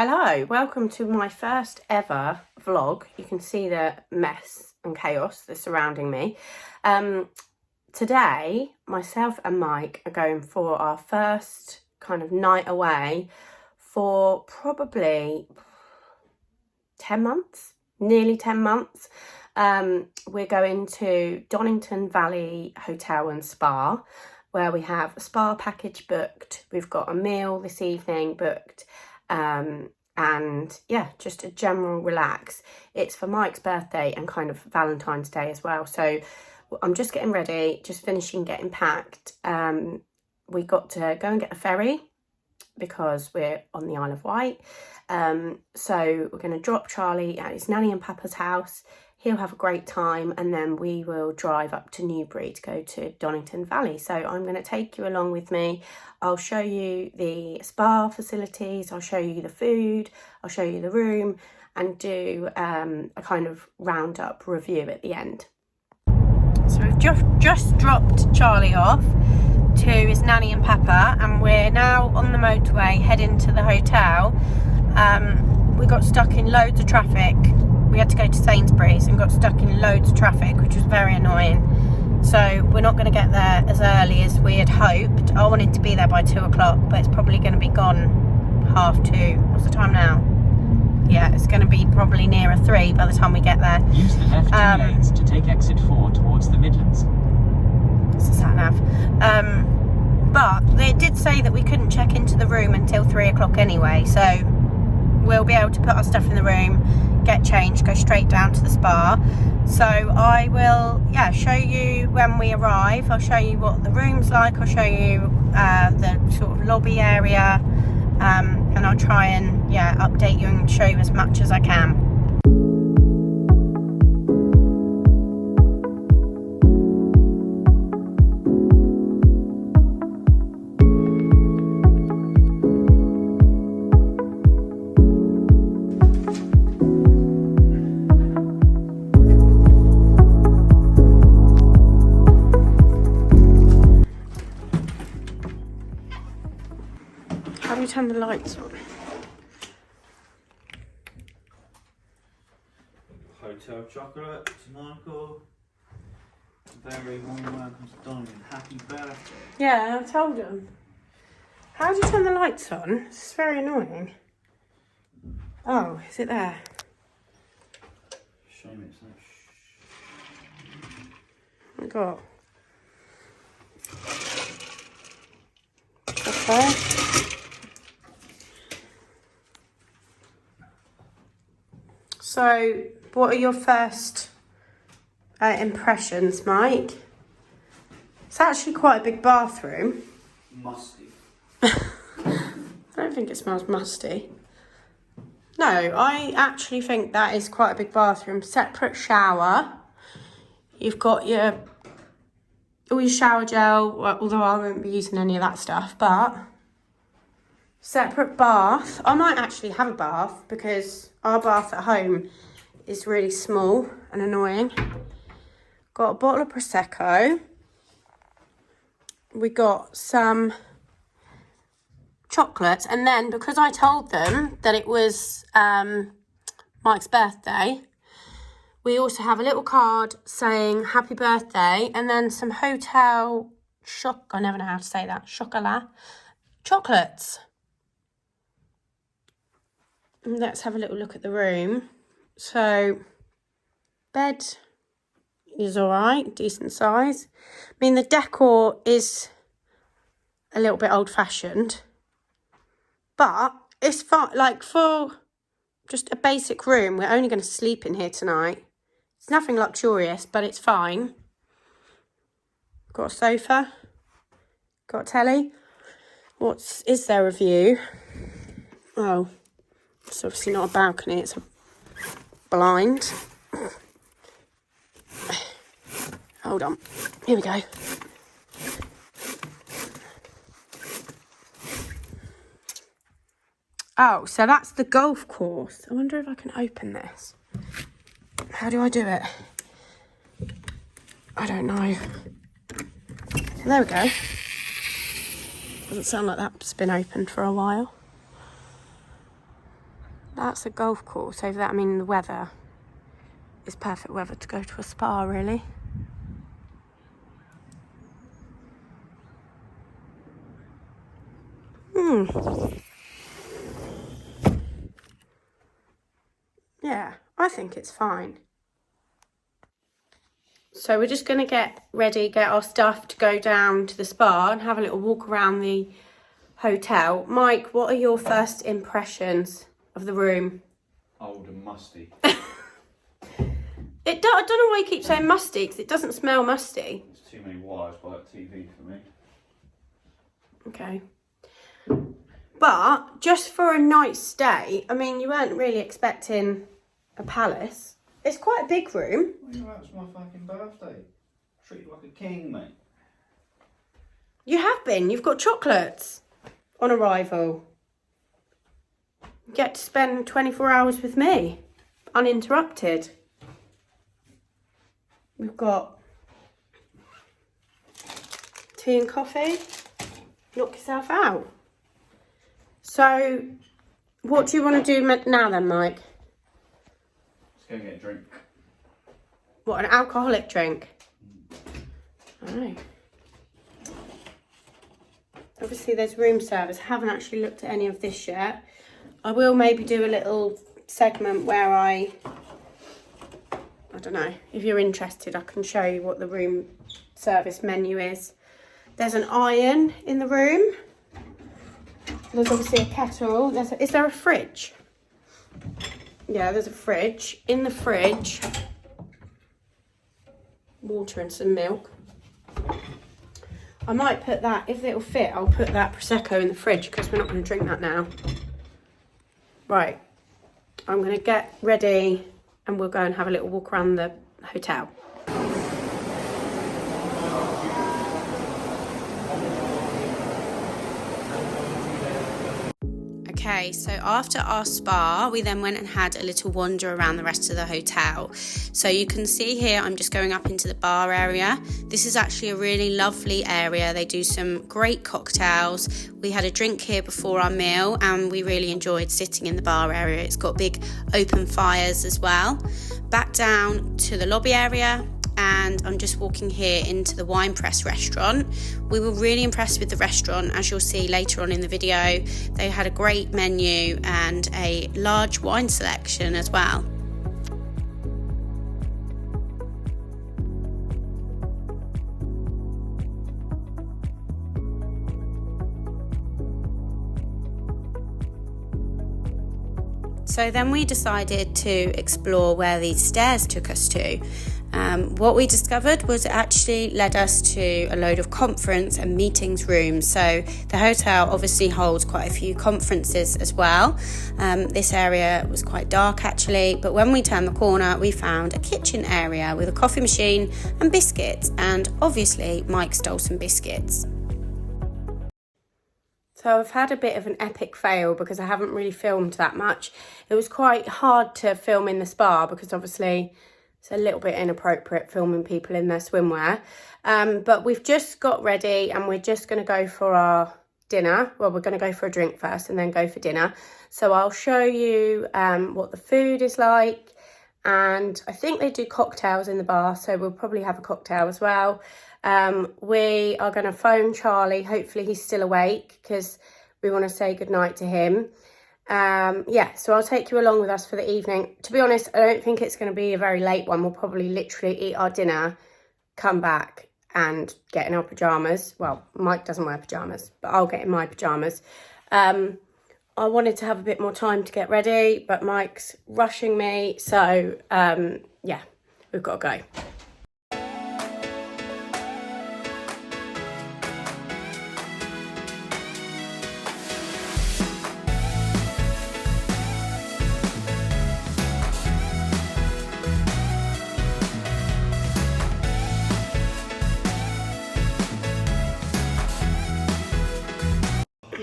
Hello, welcome to my first ever vlog. You can see the mess and chaos that's surrounding me. Today, myself and Mike are going for our first kind of night away for probably 10 months, nearly 10 months. We're going to Donnington Valley Hotel and Spa, where we have a spa package booked. We've got a meal this evening booked. And yeah, just a general relax. It's for Mike's birthday and kind of Valentine's Day as well. So I'm just getting ready, just finishing getting packed. We got to go and get a ferry because we're on the Isle of Wight. So we're going to drop Charlie at his nanny and papa's house. He'll have a great time, and then we will drive up to Newbury to go to Donnington Valley. So I'm going to take you along with me. I'll show you the spa facilities, I'll show you the food, I'll show you the room, and do a kind of roundup review at the end. So we've just dropped Charlie off to his nanny and papa, and we're now on the motorway heading to the hotel. We got stuck in loads of traffic. We had to go to Sainsbury's and got stuck in loads of traffic, which was very annoying. So we're not going to get there as early as we had hoped. I wanted to be there by 2 o'clock, but it's probably going to be gone 2:30. What's the time now? Yeah, it's going to be probably nearer 3 by the time we get there. Use the left two lanes to take exit 4 towards the Midlands. It's a sat-nav. But they did say that we couldn't check into the room until 3 o'clock anyway, so we'll be able to put our stuff in the room, get changed, go straight down to the spa. So I will show you when we arrive. I'll show you what the room's like, I'll show you the sort of lobby area, and I'll try and update you and show you as much as I can. How do you turn the lights on? Hotel chocolate to Michael. Very warm welcome to Donnington. Happy birthday. Yeah, I told him. How do you turn the lights on? This is very annoying. Oh, is it there? Show me it's like What we got? Okay. So, what are your first impressions, Mike? It's actually quite a big bathroom. musty. I don't think it smells musty. No, I actually think that is quite a big bathroom. Separate shower. You've got all your shower gel, although I won't be using any of that stuff, but separate bath. I might actually have a bath because our bath at home is really small and annoying. Got a bottle of Prosecco. We got some chocolates, and then because I told them that it was Mike's birthday, we also have a little card saying happy birthday, and then some hotel I never know how to say that, chocolat chocolates. Let's have a little look at the room. So, bed is all right, decent size. I mean, the decor is a little bit old-fashioned, but it's fine. Like, for just a basic room, we're only going to sleep in here tonight. It's nothing luxurious, but it's fine. Got a sofa, got a telly. Is there a view? Oh. It's obviously not a balcony, it's a blind. Hold on, here we go. Oh, so that's the golf course. I wonder if I can open this. How do I do it? I don't know. There we go. Doesn't sound like that's been opened for a while. That's a golf course over there. I mean, the weather is perfect weather to go to a spa, really. Yeah, I think it's fine. So we're just going to get ready, get our stuff to go down to the spa and have a little walk around the hotel. Mike, what are your first impressions of the room? Old and musty. I don't know why you keep saying musty, because it doesn't smell musty. There's too many wires by that TV for me. Okay. But just for a night's stay, I mean, you weren't really expecting a palace. It's quite a big room. Well, you know, that was my fucking birthday. Treat you like a king, mate. You have been. You've got chocolates on arrival. You get to spend 24 hours with me, uninterrupted. We've got tea and coffee. Knock yourself out. So, what do you want to do now then, Mike? Let's go get a drink. What, an alcoholic drink? Oh. Obviously there's room service. I haven't actually looked at any of this yet. I will maybe do a little segment where I don't know, if you're interested, I can show you what the room service menu is. There's an iron in the room. There's obviously a kettle. Is there a fridge? Yeah, there's a fridge. In the fridge, water and some milk. I might put that, if it'll fit, I'll put that Prosecco in the fridge because we're not going to drink that now. Right, I'm going to get ready and we'll go and have a little walk around the hotel. Okay, so after our spa, we then went and had a little wander around the rest of the hotel. So you can see here, I'm just going up into the bar area. This is actually a really lovely area. They do some great cocktails. We had a drink here before our meal and we really enjoyed sitting in the bar area. It's got big open fires as well. Back down to the lobby area. And I'm just walking here into the wine press restaurant. We were really impressed with the restaurant, as you'll see later on in the video. They had a great menu and a large wine selection as well. So then we decided to explore where these stairs took us to. What we discovered was it actually led us to a load of conference and meetings rooms. So the hotel obviously holds quite a few conferences as well. This area was quite dark actually, but when we turned the corner we found a kitchen area with a coffee machine and biscuits, and obviously Mike stole some biscuits. So I've had a bit of an epic fail because I haven't really filmed that much. It was quite hard to film in the spa because obviously it's a little bit inappropriate filming people in their swimwear. But we've just got ready and we're just going to go for our dinner. Well, we're going to go for a drink first and then go for dinner. So I'll show you what the food is like. And I think they do cocktails in the bar, so we'll probably have a cocktail as well. We are going to phone Charlie. Hopefully he's still awake because we want to say goodnight to him. Yeah, so I'll take you along with us for the evening. To be honest, I don't think it's going to be a very late one. We'll probably literally eat our dinner, come back and get in our pyjamas. Well, Mike doesn't wear pyjamas, but I'll get in my pyjamas. I wanted to have a bit more time to get ready, but Mike's rushing me. So, yeah, we've got to go.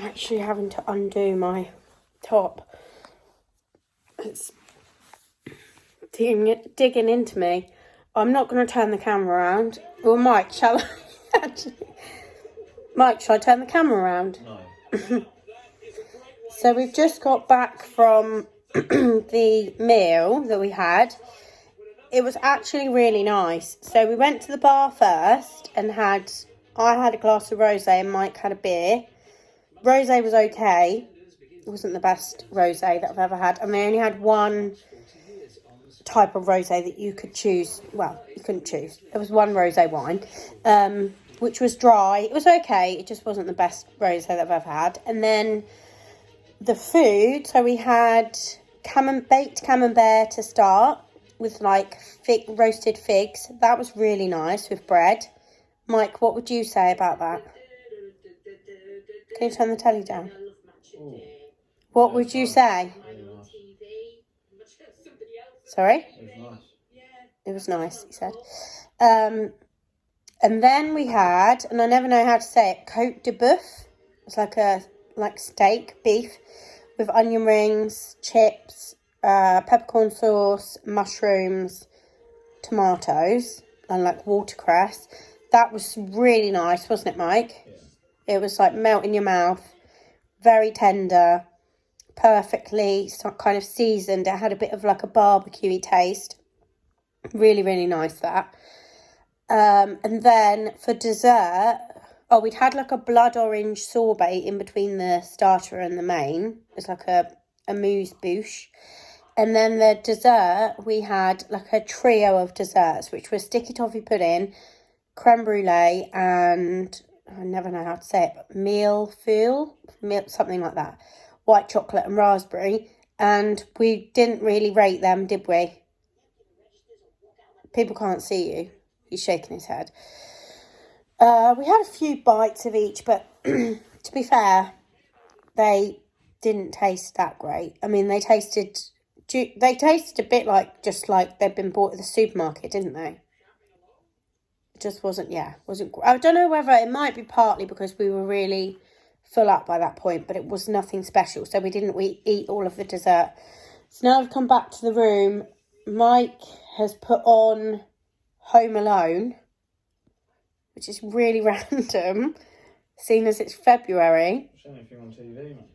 Actually having to undo my top. It's digging into me. I'm not going to turn the camera around. Well, Mike, shall I? Mike, shall I turn the camera around? No. So we've just got back from the meal that we had, it was actually really nice. So we went to the bar first and I had a glass of rosé and Mike had a beer. Rosé was okay. It wasn't the best rosé that I've ever had. And they only had one type of rosé that you could choose. Well, you couldn't choose. There was one rosé wine, which was dry. It was okay. It just wasn't the best rosé that I've ever had. And then the food, so we had baked camembert to start with like roasted figs. That was really nice with bread. Mike, what would you say about that? Can you turn the telly down? Ooh. What would you say? Sorry? It was nice. It was nice, he said. And then we had, and I never know how to say it, Cote de Boeuf. It's like steak, beef, with onion rings, chips, peppercorn sauce, mushrooms, tomatoes, and like watercress. That was really nice, wasn't it, Mike? Yeah. It was like melt in your mouth, very tender, perfectly kind of seasoned. It had a bit of like a barbecue-y taste. Really, really nice, that. And then for dessert, we'd had like a blood orange sorbet in between the starter and the main. It's like a amuse-bouche. And then the dessert, we had like a trio of desserts, which was sticky toffee pudding, creme brulee, and I never know how to say it, but meal, something like that. White chocolate and raspberry. And we didn't really rate them, did we? People can't see you. He's shaking his head. We had a few bites of each, but to be fair, they didn't taste that great. I mean, they tasted a bit like just like they'd been bought at the supermarket, didn't they? It just wasn't. I don't know whether it might be partly because we were really full up by that point, but it was nothing special, so we didn't eat all of the dessert. So now I've come back to the room. Mike has put on Home Alone, which is really random, seeing as it's February. There's anything on TV, mate.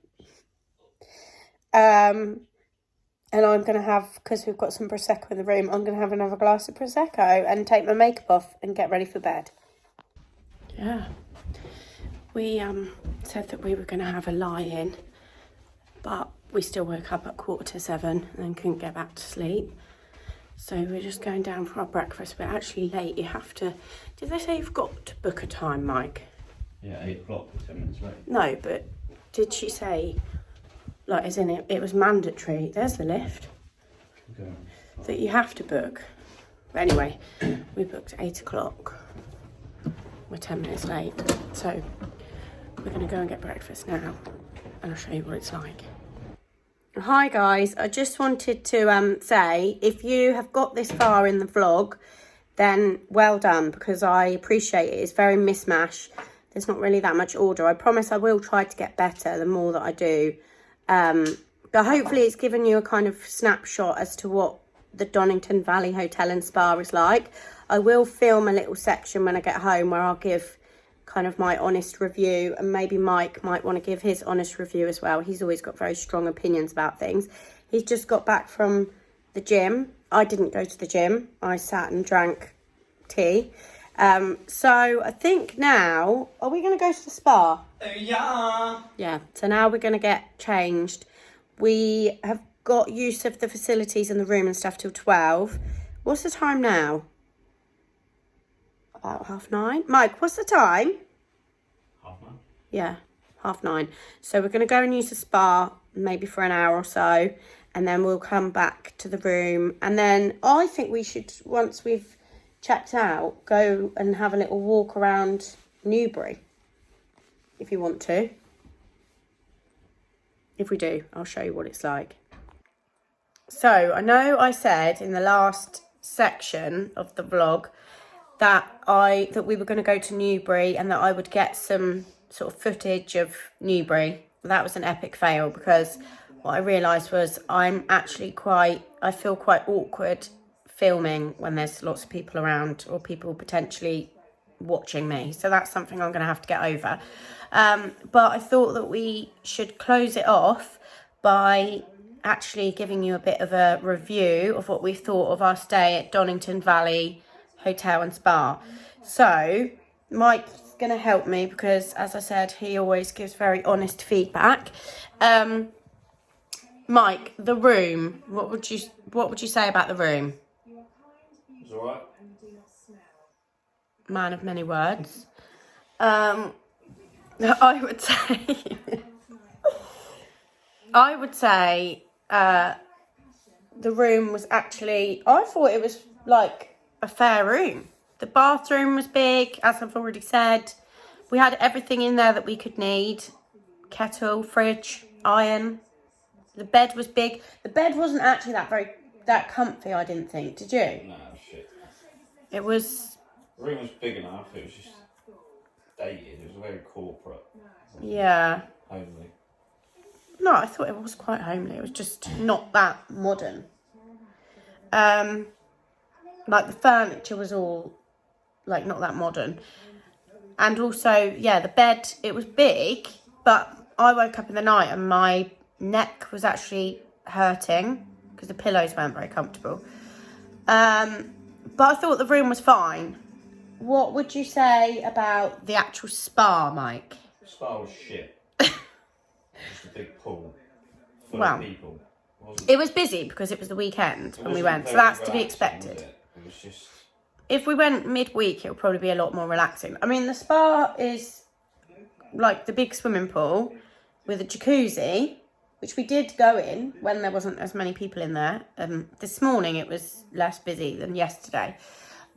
And I'm going to have, because we've got some Prosecco in the room, I'm going to have another glass of Prosecco and take my makeup off and get ready for bed. Yeah. We said that we were going to have a lie-in, but we still woke up at 7:15 and then couldn't get back to sleep. So we're just going down for our breakfast. We're actually late. You have to... Did they say you've got to book a time, Mike? Yeah, 8 o'clock, 10 minutes late. No, but did she say, like, as in it was mandatory, there's the lift, Okay. that you have to book. But anyway, we booked 8 o'clock. We're 10 minutes late. So we're going to go and get breakfast now. And I'll show you what it's like. Hi guys, I just wanted to say, if you have got this far in the vlog, then well done, because I appreciate it. It's very mishmash. There's not really that much order. I promise I will try to get better the more that I do. But hopefully it's given you a kind of snapshot as to what the Donnington Valley Hotel and Spa is like. I will film a little section when I get home where I'll give kind of my honest review, and maybe Mike might want to give his honest review as well. He's always got very strong opinions about things. He's just got back from the gym. I didn't go to the gym. I sat and drank tea. So I think now, are we going to go to the spa? Yeah. Yeah, so now we're going to get changed. We have got use of the facilities in the room and stuff till 12. What's the time now? About 9:30. Mike, what's the time? 9:30. Yeah, 9:30. So we're going to go and use the spa maybe for an hour or so, and then we'll come back to the room. And then I think we should, once we've checked out, go and have a little walk around Newbury, if you want to. If we do, I'll show you what it's like. So I know I said in the last section of the vlog that we were going to go to Newbury and that I would get some sort of footage of Newbury. That was an epic fail, because what I realised was I feel quite awkward filming when there's lots of people around or people potentially watching me. So that's something I'm going to have to get over. But I thought that we should close it off by actually giving you a bit of a review of what we thought of our stay at Donnington Valley Hotel and Spa. So Mike's going to help me because, as I said, he always gives very honest feedback. Mike, the room, what would you say about the room? It's alright. Man of many words. I would say the room was actually, I thought it was like a fair room. The bathroom was big, as I've already said. We had everything in there that we could need. Kettle, fridge, iron. The bed was big. The bed wasn't actually that comfy, I didn't think. Did you? No, shit. It was... The room was big enough, it was just dated. It was very corporate. Yeah. Homely. No, I thought it was quite homely. It was just not that modern. Like the furniture was all like not that modern. And also, yeah, the bed, it was big, but I woke up in the night and my neck was actually hurting because the pillows weren't very comfortable. But I thought the room was fine. What would you say about the actual spa, Mike? The spa was shit. Just a big pool full of people. It was busy because it was the weekend when we went, so that's to be expected. It was just... If we went midweek, it would probably be a lot more relaxing. I mean, the spa is like the big swimming pool with a jacuzzi, which we did go in when there wasn't as many people in there. This morning it was less busy than yesterday.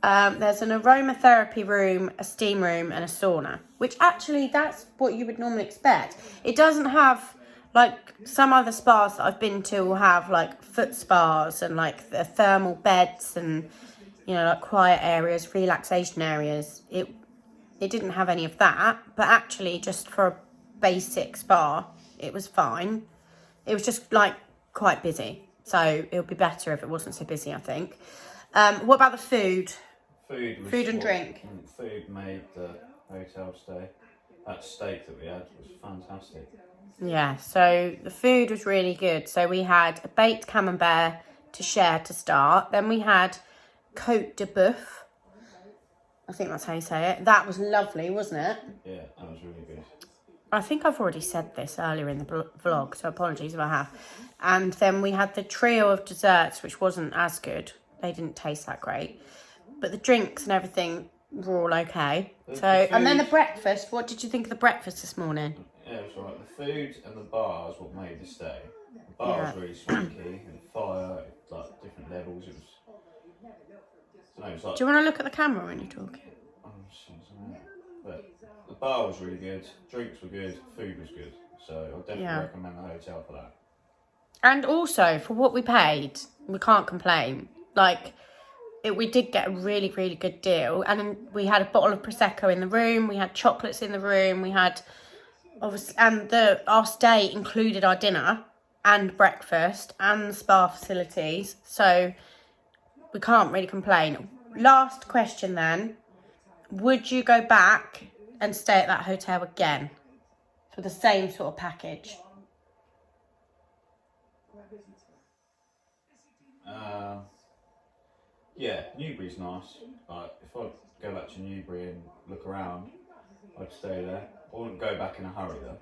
There's an aromatherapy room, a steam room and a sauna, which actually that's what you would normally expect. It doesn't have, like some other spas that I've been to will have like foot spas and like the thermal beds and, you know, like quiet areas, relaxation areas. It didn't have any of that, but actually just for a basic spa, it was fine. It was just like quite busy. So it would be better if it wasn't so busy, I think. What about the food? Food and drink. Food made the hotel stay. That steak that we had was fantastic. Yeah, so the food was really good. So we had a baked camembert to share to start. Then we had Cote de Boeuf. I think that's how you say it. That was lovely, wasn't it? Yeah, that was really good. I think I've already said this earlier in the vlog, so apologies if I have. And then we had the trio of desserts, which wasn't as good. They didn't taste that great. But the drinks and everything were all okay. And then the breakfast. What did you think of the breakfast this morning? Yeah, it was alright. The food and the bar is what made the stay. The bar was really swanky, and the fire, like different levels. It was like... Do you want to look at the camera when you're talking? But the bar was really good, drinks were good, food was good. So I'll definitely recommend the hotel for that. And also, for what we paid, we can't complain. Like, we did get a really, really good deal. And then we had a bottle of Prosecco in the room, we had chocolates in the room, we had, obviously, and our stay included our dinner and breakfast and the spa facilities. So we can't really complain. Last question then. Would you go back and stay at that hotel again for the same sort of package? Yeah, Newbury's nice. Like, if I go back to Newbury and look around, I'd stay there. I wouldn't go back in a hurry though.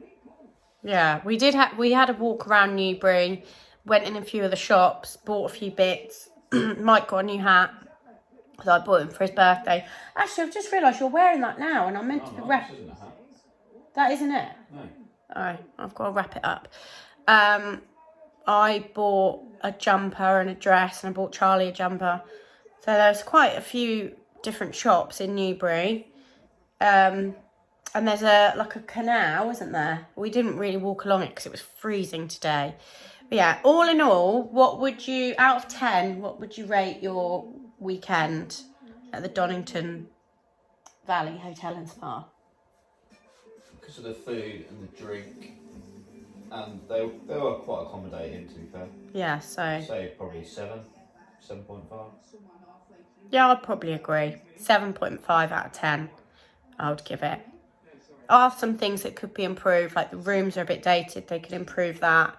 Yeah, we had a walk around Newbury, went in a few of the shops, bought a few bits. Mike got a new hat. So I bought him for his birthday. Actually, I've just realised you're wearing that now, and I'm meant to be wrapping. This isn't a hat. That isn't it? No. Alright, I've got to wrap it up. I bought a jumper and a dress, and I bought Charlie a jumper. So there's quite a few different shops in Newbury. And there's a canal, isn't there? We didn't really walk along it because it was freezing today. But yeah, all in all, what would you, out of 10, what would you rate your weekend at the Donnington Valley Hotel and Spa? Because of the food and the drink, and they were quite accommodating, to be fair. Yeah, so... I'd say probably 7.5. Yeah, I'd probably agree. 7.5 out of 10, I would give it. Are some things that could be improved, like the rooms are a bit dated, they could improve that.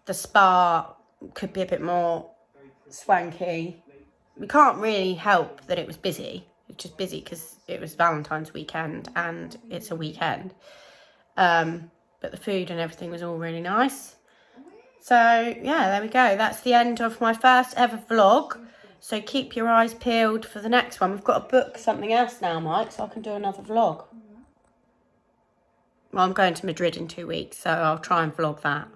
The spa could be a bit more swanky. We can't really help that it was busy. It's just busy because it was Valentine's weekend and it's a weekend. But the food and everything was all really nice. So, yeah, there we go. That's the end of my first ever vlog. So keep your eyes peeled for the next one. We've got to book something else now, Mike, so I can do another vlog. Well, I'm going to Madrid in 2 weeks, so I'll try and vlog that.